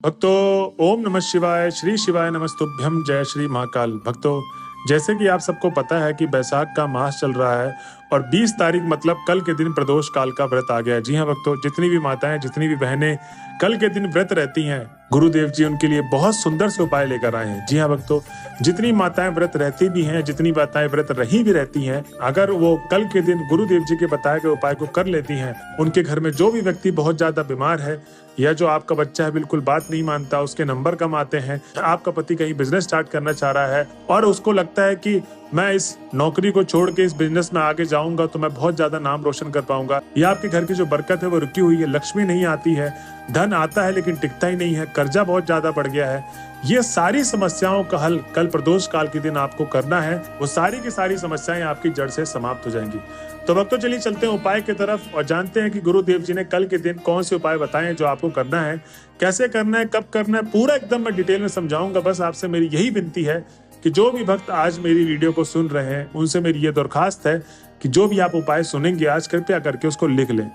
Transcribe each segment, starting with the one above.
भक्तों, ओम नमः शिवाय, श्री शिवाय नमस्तुभ्यम, जय श्री महाकाल। भक्तों, जैसे कि आप सबको पता है कि बैसाख का मास चल रहा है और 20 तारीख मतलब कल के दिन प्रदोष काल का व्रत आ गया है। जी हाँ भक्तों, जितनी भी माताएं, जितनी भी बहनें कल के दिन व्रत रहती हैं, गुरुदेव जी उनके लिए बहुत सुंदर से उपाय लेकर आए हैं। जी हाँ भक्तों, जितनी माताएं व्रत रहती भी हैं, जितनी माताएं व्रत रही भी रहती हैं, अगर वो कल के दिन गुरुदेव जी के बताए गए उपाय को कर लेती हैं, उनके घर में जो भी व्यक्ति बहुत ज्यादा बीमार है या जो आपका बच्चा है बिल्कुल बात नहीं मानता, उसके नंबर कम आते हैं, आपका पति कहीं बिजनेस स्टार्ट करना चाह रहा है और उसको लगता है कि मैं इस नौकरी को छोड़ के इस बिजनेस में आगे जाऊंगा तो मैं बहुत ज्यादा नाम रोशन कर पाऊंगा, या आपके घर की जो बरकत है वो रुकी हुई है, लक्ष्मी नहीं आती है, धन आता है लेकिन टिकता ही नहीं है, कर्जा बहुत ज्यादा बढ़ गया है, ये सारी समस्याओं का हल कल प्रदोष काल के दिन आपको करना है। वो सारी की सारी समस्याएं आपकी जड़ से समाप्त हो जाएंगी। तो भक्तों, चलिए चलते हैं उपाय की तरफ और जानते हैं कि गुरुदेव जी ने कल के दिन कौन से उपाय बताए हैं जो आपको करना है, कैसे करना है, कब करना है, पूरा एकदम मैं डिटेल में समझाऊंगा। बस आपसे मेरी यही विनती है कि जो भी भक्त आज मेरी वीडियो को सुन रहे हैं उनसे मेरी ये दरखास्त है कि जो भी आप उपाय सुनेंगे आज कृपया करके उसको लिख लें,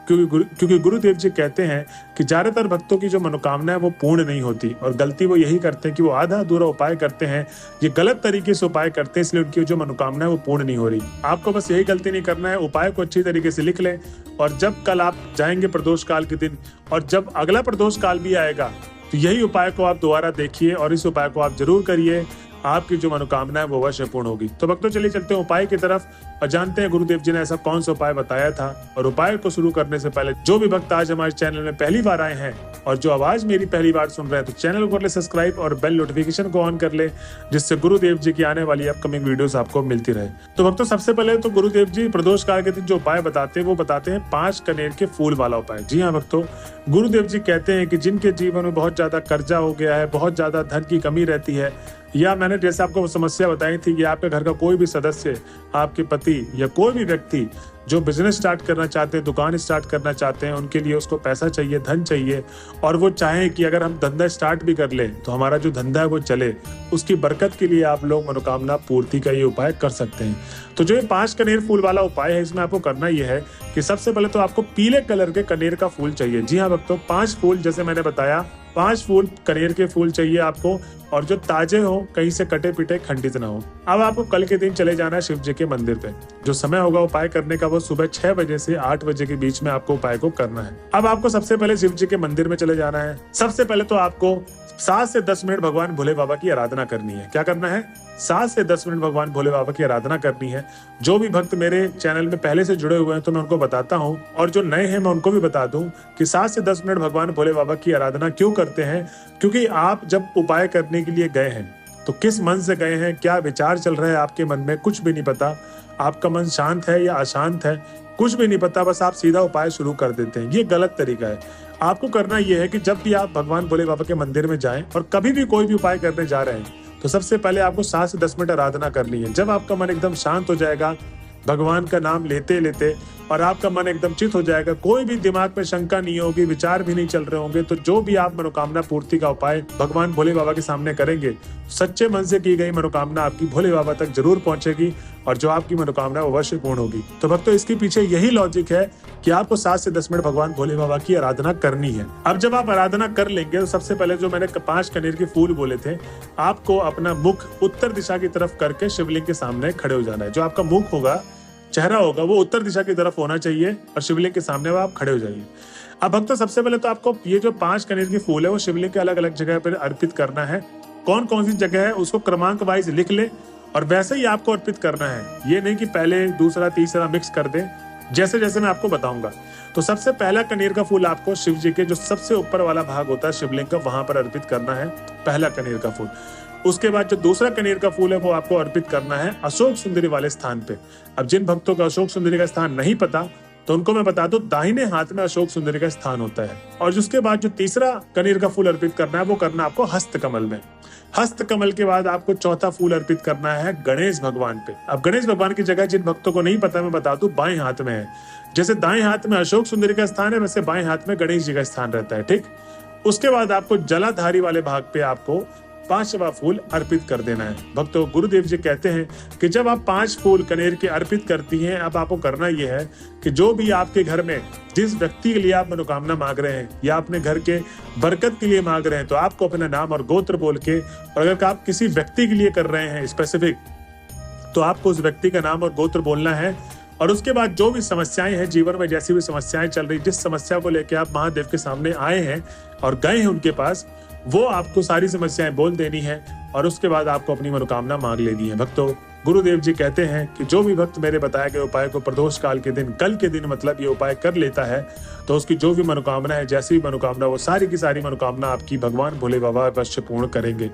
क्योंकि गुरुदेव जी कहते हैं कि ज्यादातर भक्तों की जो मनोकामना है वो पूर्ण नहीं होती और गलती वो यही करते हैं कि वो आधा अधूरा उपाय करते हैं, ये गलत तरीके से उपाय करते हैं, इसलिए उनकी जो मनोकामना है वो पूर्ण नहीं हो रही। आपको बस यही गलती नहीं करना है, उपाय को अच्छी तरीके से लिख लें और जब कल आप जाएंगे प्रदोष काल के दिन और जब अगला प्रदोष काल भी आएगा तो यही उपाय को आप दोबारा देखिए और इस उपाय को आप जरूर करिए, आपकी जो मनोकामना है वो अवश्य पूर्ण होगी। तो भक्तों, चलिए चलते हैं उपाय की तरफ और जानते हैं गुरुदेव जी ने ऐसा कौन सा उपाय बताया था। और उपाय को शुरू करने से पहले जो भी भक्त आज हमारे चैनल में पहली बार आए हैं और जो आवाज मेरी पहली बार सुन रहे हैं तो चैनल को कर ले सब्सक्राइब और बेल नोटिफिकेशन को ऑन कर ले, जिससे गुरुदेव जी की आने वाली अपकमिंग वीडियोस आपको मिलती रहे। तो भक्तों, सबसे पहले तो गुरुदेव जी प्रदोष काल के दिन जो उपाय बताते हैं वो बताते हैं 5 कनेर के फूल वाला उपाय। जी हाँ भक्तों, गुरुदेव जी कहते हैं कि जिनके जीवन में बहुत ज्यादा कर्जा हो गया है, बहुत ज्यादा धन की कमी रहती है, या मैंने जैसे आपको समस्या बताई थी कि आपके घर का कोई भी सदस्य, आपके पति या कोई भी व्यक्ति जो बिजनेस स्टार्ट करना चाहते हैं, दुकान स्टार्ट करना चाहते हैं, उनके लिए उसको पैसा चाहिए, धन चाहिए और वो चाहे कि अगर हम धंधा स्टार्ट भी कर ले तो हमारा जो धंधा है वो चले, उसकी बरकत के लिए आप लोग मनोकामना पूर्ति का ये उपाय कर सकते हैं। तो जो ये 5 कनेर फूल वाला उपाय है, इसमें आपको करना यह है कि सबसे पहले तो आपको पीले कलर के कनेर का फूल चाहिए। जी हाँ भक्तों, 5 फूल, जैसे मैंने बताया 5 फूल कनेर के फूल चाहिए आपको और जो ताजे हो, कहीं से कटे पिटे खंडित ना हो। अब आपको कल के दिन चले जाना है शिव जी के मंदिर पे। जो समय होगा उपाय करने का वो सुबह 6 बजे से 8 बजे के बीच में आपको उपाय को करना है। अब आपको सबसे पहले शिव जी के मंदिर में चले जाना है। सबसे पहले तो आपको 7 से 10 मिनट भगवान भोले बाबा की आराधना करनी है। क्या करना है? 7 से 10 मिनट भगवान भोले बाबा की आराधना करनी है। जो भी भक्त मेरे चैनल में पहले से जुड़े हुए हैं तो मैं उनको बताता हूँ और जो नए हैं मैं उनको भी बता दूं कि 7 से 10 मिनट भगवान भोले बाबा की आराधना क्यों करते हैं। क्योंकि आप जब उपाय करने के लिए गए हैं तो किस मन से गए हैं, क्या विचार चल रहा है आपके मन में, कुछ भी नहीं पता। आपका मन शांत है या अशांत है, कुछ भी नहीं पता, बस आप सीधा उपाय शुरू कर देते हैं। ये गलत तरीका है। आपको करना यह है कि जब भी आप भगवान भोले बाबा के मंदिर में जाएं और कभी भी कोई भी उपाय करने जा रहे हैं तो सबसे पहले आपको 7 से 10 मिनट आराधना करनी है। जब आपका मन एकदम शांत हो जाएगा भगवान का नाम लेते लेते और आपका मन एकदम चित हो जाएगा, कोई भी दिमाग में शंका नहीं होगी, विचार भी नहीं चल रहे होंगे, तो जो भी आप मनोकामना पूर्ति का उपाय भगवान भोले बाबा के सामने करेंगे, सच्चे मन से की गई मनोकामना आपकी भोले बाबा तक जरूर पहुंचेगी और जो आपकी मनोकामना अवश्य पूर्ण होगी। तो भक्तों, इसके पीछे यही लॉजिक है कि आपको 7 से 10 मिनट भगवान भोले बाबा की आराधना करनी है। अब जब आप आराधना कर लेंगे तो सबसे पहले जो मैंने 5 कनेर के फूल बोले थे, आपको अपना मुख उत्तर दिशा की तरफ करके शिवलिंग के सामने खड़े हो जाना है। जो आपका मुख होगा, चेहरा होगा, वो उत्तर दिशा की तरफ होना चाहिए और शिवलिंग के सामने आप खड़े हो जाइए। अब भक्तों, सबसे पहले तो आपको ये जो 5 कनेर के फूल है वो शिवलिंग के अलग अलग जगह पर अर्पित करना है। कौन कौन सी जगह है उसको क्रमांक वाइज लिख ले और वैसे ही आपको अर्पित करना है। ये नहीं कि पहले दूसरा तीसरा मिक्स कर दे, जैसे जैसे मैं आपको बताऊंगा। तो सबसे पहला कनेर का फूल आपको शिव जी के जो सबसे ऊपर वाला भाग होता है शिवलिंग का, वहां पर अर्पित करना है, पहला कनेर का फूल। उसके बाद जो दूसरा कनेर का फूल है वो आपको अर्पित करना है अशोक सुंदरी वाले स्थान पे। अब जिन भक्तों का अशोक सुंदरी का स्थान नहीं पता तो उनको मैं बता दूं, दाहिने हाथ में अशोक सुंदरी का स्थान होता है। और उसके बाद जो तीसरा कनेर का फूल अर्पित करना है वो करना आपको हस्त कमल में। हस्त कमल के बाद आपको चौथा फूल अर्पित करना है गणेश भगवान पे। अब गणेश भगवान की जगह जिन भक्तों को नहीं पता मैं बता दूं, बाएं हाथ में है। जैसे दाएं हाथ में अशोक सुंदरी का स्थान है वैसे बाएं हाथ में गणेश जी का स्थान रहता है, ठीक। उसके बाद आपको जलाधारी वाले भाग पे आपको 5वां फूल अर्पित कर देना है। भक्तों, गुरुदेव जी कहते हैं कि जब आप 5 फूल कनेर के अर्पित करती हैं, अब आपको करना यह है कि जो भी आपके घर में जिस व्यक्ति के लिए आप मनोकामना मांग रहे हैं या अपने घर के बरकत के लिए मांग रहे हैं, तो आपको अपना नाम और गोत्र बोल के, और अगर आप किसी व्यक्ति के लिए कर रहे हैं स्पेसिफिक, तो आपको उस व्यक्ति का नाम और गोत्र बोलना है। और उसके बाद जो भी समस्याएं हैं जीवन में, जैसी भी समस्याएं चल रही, जिस समस्या को लेकर आप महादेव के सामने आए हैं और गए हैं उनके पास, वो आपको सारी समस्याएं बोल देनी है और उसके बाद आपको अपनी मनोकामना मांग लेनी है। भक्तों, गुरुदेव जी कहते हैं कि जो भी भक्त मेरे बताए गए उपाय को प्रदोष काल के दिन, कल के दिन मतलब ये उपाय कर लेता है, तो उसकी जो भी मनोकामना है, जैसी भी मनोकामना, वो सारी की सारी मनोकामना आपकी भगवान भोले बाबा अवश्य पूर्ण करेंगे।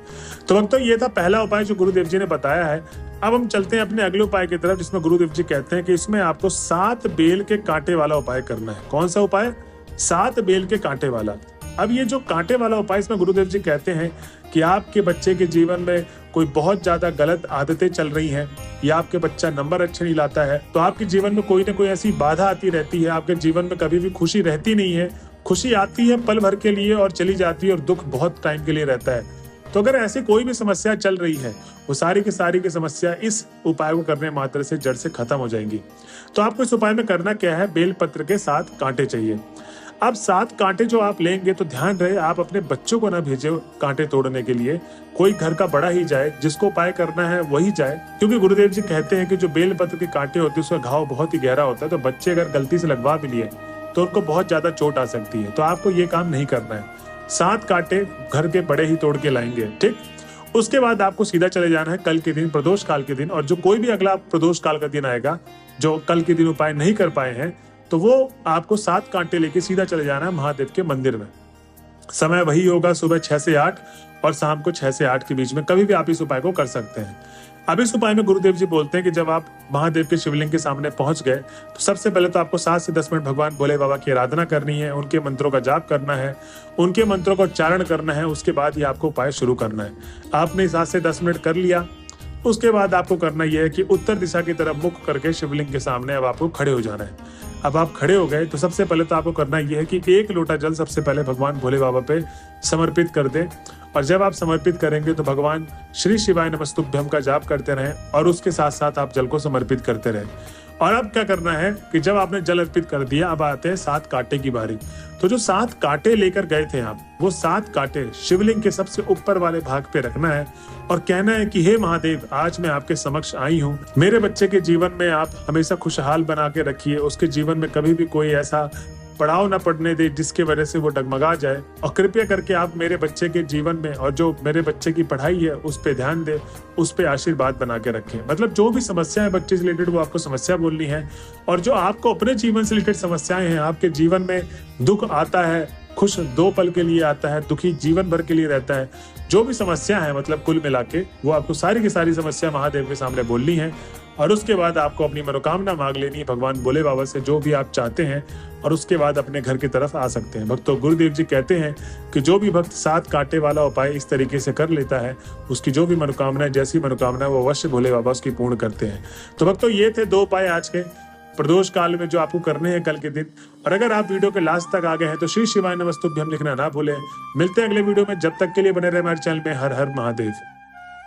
तो भक्तों, ये था पहला उपाय जो गुरुदेव जी ने बताया है। अब हम चलते हैं अपने अगले उपाय की तरफ, जिसमें गुरुदेव जी कहते हैं कि इसमें आपको 7 बेल के कांटे वाला उपाय करना है। कौन सा उपाय? 7 बेल के कांटे वाला। अब ये जो कांटे वाला उपाय, इसमें गुरुदेव जी कहते हैं कि आपके बच्चे के जीवन में कोई बहुत ज्यादा गलत आदतें चल रही हैं या आपके बच्चा नंबर अच्छे नहीं लाता है, तो आपके जीवन में कोई ना कोई ऐसी बाधा आती रहती है, आपके जीवन में कभी भी खुशी रहती नहीं है, खुशी आती है पल भर के लिए और चली जाती है, और दुख बहुत टाइम के लिए रहता है। तो अगर ऐसी कोई भी समस्या चल रही है, वो सारी की समस्या इस उपाय को करने मात्र से जड़ से खत्म हो जाएंगी। तो आपको इस उपाय में करना क्या है? बेलपत्र के 7 कांटे चाहिए। अब 7 कांटे जो आप लेंगे, तो ध्यान रहे आप अपने बच्चों को ना भेजे कांटे तोड़ने के लिए, कोई घर का बड़ा ही जाए, जिसको उपाय करना है वही जाए, क्योंकि गुरुदेव जी कहते हैं कि जो बेलपत्र के कांटे होते हैं उसका घाव बहुत ही गहरा होता है, तो बच्चे अगर गलती से लगवा भी लिए तो उनको बहुत ज्यादा चोट आ सकती है। तो आपको ये काम नहीं करना है। 7 कांटे घर के बड़े ही तोड़ के लाएंगे, ठीक। उसके बाद आपको सीधा चले जाना है कल के दिन, प्रदोष काल के दिन, और जो कोई भी अगला प्रदोष काल का दिन आएगा, जो कल के दिन उपाय नहीं कर पाए हैं, तो वो आपको 7 कांटे लेके सीधा चले जाना है महादेव के मंदिर में। समय वही होगा सुबह 6 से 8 और शाम को 6 से 8 के बीच में, कभी भी आप इस उपाय को कर सकते हैं। अब इस उपाय में गुरुदेव जी बोलते हैं कि जब आप महादेव के शिवलिंग के सामने पहुंच गए, तो सबसे पहले तो आपको 7 से 10 मिनट भगवान भोले बाबा की आराधना करनी है, उनके मंत्रों का जाप करना है, उनके मंत्रों का उच्चारण करना है। उसके बाद ही आपको उपाय शुरू करना है। आपने 7 से 10 मिनट कर लिया, उसके बाद आपको करना यह है कि उत्तर दिशा की तरफ मुख करके शिवलिंग के सामने अब आपको खड़े हो जाना है। अब आप खड़े हो गए, तो सबसे पहले तो आपको करना यह है कि 1 लोटा जल सबसे पहले भगवान भोले बाबा पे समर्पित कर दें। और जब आप समर्पित करेंगे तो भगवान श्री शिवाय नमस्तुभ्यम का जाप करते रहें और उसके साथ साथ आप जल को समर्पित करते रहें। और अब क्या करना है कि जब आपने जल अर्पित कर दिया, अब आते हैं 7 कांटे की बारी। तो जो 7 कांटे लेकर गए थे आप, वो 7 कांटे शिवलिंग के सबसे ऊपर वाले भाग पे रखना है और कहना है कि हे महादेव, आज मैं आपके समक्ष आई हूँ। मेरे बच्चे के जीवन में आप हमेशा खुशहाल बना के रखिए, उसके जीवन में कभी भी कोई ऐसा पड़ाव न पड़ने दे जिसके वजह से वो डगमगा जाए, और कृपया करके आप मेरे बच्चे के जीवन में और जो मेरे बच्चे की पढ़ाई है उस पे ध्यान दे, उस पे आशीर्वाद बना के रखें। मतलब जो भी समस्या है बच्चे से रिलेटेड, वो आपको समस्या बोलनी है। और जो आपको अपने जीवन से रिलेटेड समस्याएं हैं, आपके जीवन में दुख आता है, खुश 2 पल के लिए आता है, दुखी जीवन भर के लिए रहता है, जो भी समस्या है, मतलब कुल मिला के वो आपको सारी की सारी समस्या महादेव के सामने बोलनी है। और उसके बाद आपको अपनी मनोकामना मांग लेनी है भगवान भोले बाबा से, जो भी आप चाहते हैं, और उसके बाद अपने घर की तरफ आ सकते हैं। भक्तों, गुरुदेव जी कहते हैं कि जो भी भक्त 7 कांटे वाला उपाय इस तरीके से कर लेता है, उसकी जो भी मनोकामना है, जैसी मनोकामना, वो अवश्य भोले बाबा उसकी पूर्ण करते हैं। तो भक्तों, ये थे 2 उपाय आज के प्रदोष काल में जो आपको करने हैं कल के दिन। और अगर आप वीडियो के लास्ट तक आ गए हैं तो श्री शिवाय नमस्तुभ्यम लिखना ना भूलें। मिलते हैं अगले वीडियो में, जब तक के लिए बने रहे हमारे चैनल में। हर हर महादेव।